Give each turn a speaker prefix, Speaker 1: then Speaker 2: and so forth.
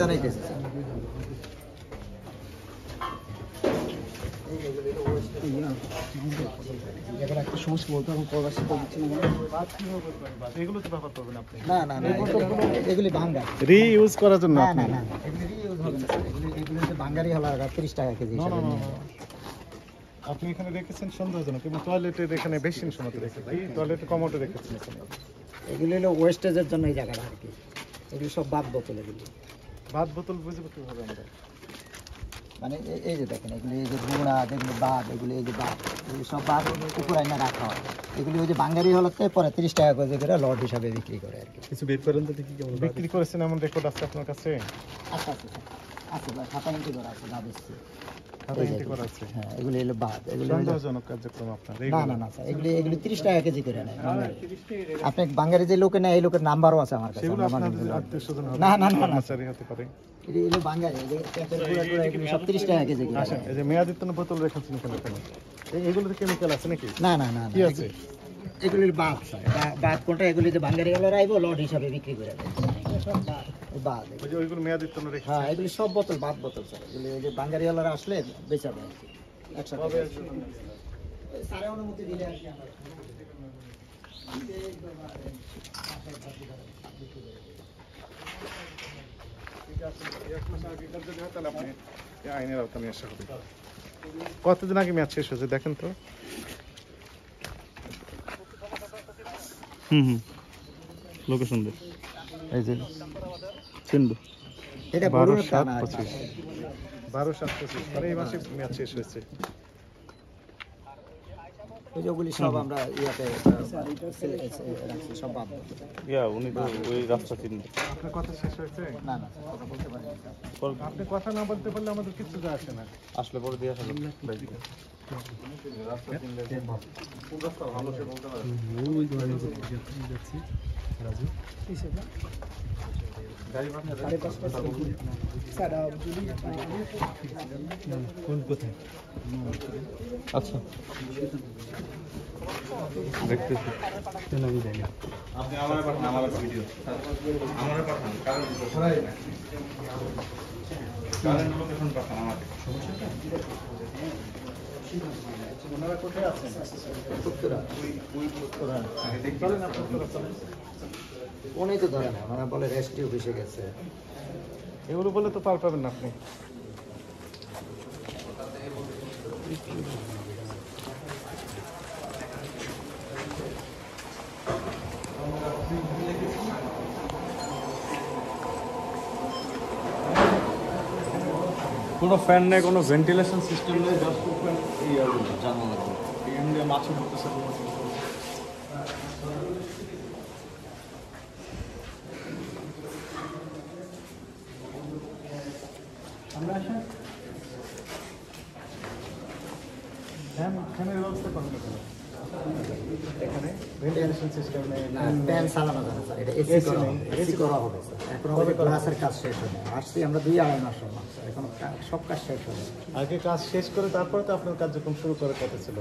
Speaker 1: জানাইতেছে একটা সমস্যা বলতে এখন প্রবাসী দিচ্ছি না না না এগুলি ভাঙ্গা
Speaker 2: রিইউজ করার জন্য
Speaker 1: না না না এগুলি রিইউজ হবে না এগুলি ভাঙ্গারি হলো 30 টাকা কেজি
Speaker 2: আপনি এখানে রেখেছেন সন্দেহজনক এবং টয়লেটের এখানে বেশি সময় রেখেছেন টয়লেটে কমোডে রেখেছেন
Speaker 1: এগুলি হলো ওয়েস্টেজের জন্য এই জায়গাটা আর কি এগুলি সব বাদ বোতল এগুলি
Speaker 2: বাদ বোতল বুঝবো কিভাবে আমরা
Speaker 1: মানে এই যে দেখেন এগুলি এই যে গুঁড়া এগুলি বাদ এগুলি এই যে বাদ এগুলি সব বাদ উপরে এনে রাখা হয় এগুলি ওই যে বাঙ্গারি হলতে পরে 30 টাকা করে লট হিসাবে বিক্রি করে আর কি
Speaker 2: কিছু বের করেন তো দেখি কেমন বিক্রি করেছেন এমন রেকর্ড আছে আপনার কাছে
Speaker 1: আচ্ছা আচ্ছা আচ্ছা খাতা এন্ট্রি করা আছে না বেশি
Speaker 2: খাতা এন্ট্রি করা আছে
Speaker 1: হ্যাঁ এগুলি হলো বাদ এগুলি
Speaker 2: সন্দেহজনক কার্যক্রম আপনার
Speaker 1: না না না স্যার এগুলি 30 টাকা কেজি করে নেয় আপনি বাঙ্গারি যে লোকে নেয় এই লোকের নাম্বারও আছে আমার কাছে না না না না
Speaker 2: স্যার হতে পারে
Speaker 1: এগুলো বাঙ্গারি এই যে প্যাকেট পুরো এগুলো সব 30 টাকা কেজি করে
Speaker 2: আচ্ছা এই যে মেয়াদিত্তন বোতল রেখেছেন এখানে এগুলোতে কেমিক্যাল আছে নাকি
Speaker 1: না না না
Speaker 2: কি আছে
Speaker 1: এগুলির বাদ স্যার বাদ কোনটা এগুলি যে বাঙ্গারি হলো রাইবো লট হিসাবে বিক্রি করে দেয় সব বাদ
Speaker 2: ওই যে ওইগুলো মেয়াদিত্তন রেখেছেন
Speaker 1: হ্যাঁ এগুলি সব বোতল বাদ বোতল স্যার এগুলি এই যে বাঙ্গারি হলো আসলে বেচা দেয় একসাথে স্যারের অনুমতি দিলে আর কি আমরা
Speaker 2: কতদিন আগে ম্যাচ শেষ হয়েছে দেখেন তো লোকেশন দেখ এই যে চিনবো
Speaker 1: এটা
Speaker 2: 12/7/25 12/7/25 মানে এই মাসে ম্যাচ শেষ হয়েছে
Speaker 1: ওই যেগুলি সব আমরা ইয়াতে সব বাদ
Speaker 2: উনি তো ওই রাস্তা চিনবে আপনার কথা শেষ হয়েছে
Speaker 1: না না কথা বলতে পারি না
Speaker 2: আপনি কথা না বলতে পারলে আমাদের কিছু যায় আসে না আসলে পরে দিয়ে আসলে রাস্তা চিনলে কোন রাস্তা ভালো সে বলতে পারে ওই দোকানে যাচ্ছি রাজু গাড়ি ভাড়া স্যার কোন কোথায় আচ্ছা দেখতেছি আমি জানি আপনি আমারে পাঠান আমার ভিডিও আমারে পাঠান কারণ লোকেশন পাঠান আমাকে সমস্যা ওনারা কোথায় আছেন উত্তরা ওই উত্তরা দেখবেন না উত্তরা
Speaker 1: কোনেই তো ধরে না ওনারা বলে রেস্টি অফিসে গেছে
Speaker 2: এগুলো বলে তো পার পাবেন না আপনি কোনো ফ্যান নেই কোনো ভেন্টিলেশন সিস্টেম নেই জাস্ট ওপেন ইয়াগুলো জানালা এখান দিয়ে মাছি ঢুকতেছে আমরা আসেন ফ্যানের ব্যবস্থা করেন এখানে ভেন্টিলেশন সিস্টেম নেই
Speaker 1: ফ্যান চালানো যাবে স্যার এটা এসি করা হবে স্যার এখন আমাদের ক্লাসের কাজ শেষ হয়নি আসছি আমরা 2-2.5 মাস হলো স্যার এখন সব কাজ শেষ হবে
Speaker 2: আগে কাজ শেষ করে তারপরে তো আপনার কার্যক্রম শুরু করার কথা ছিল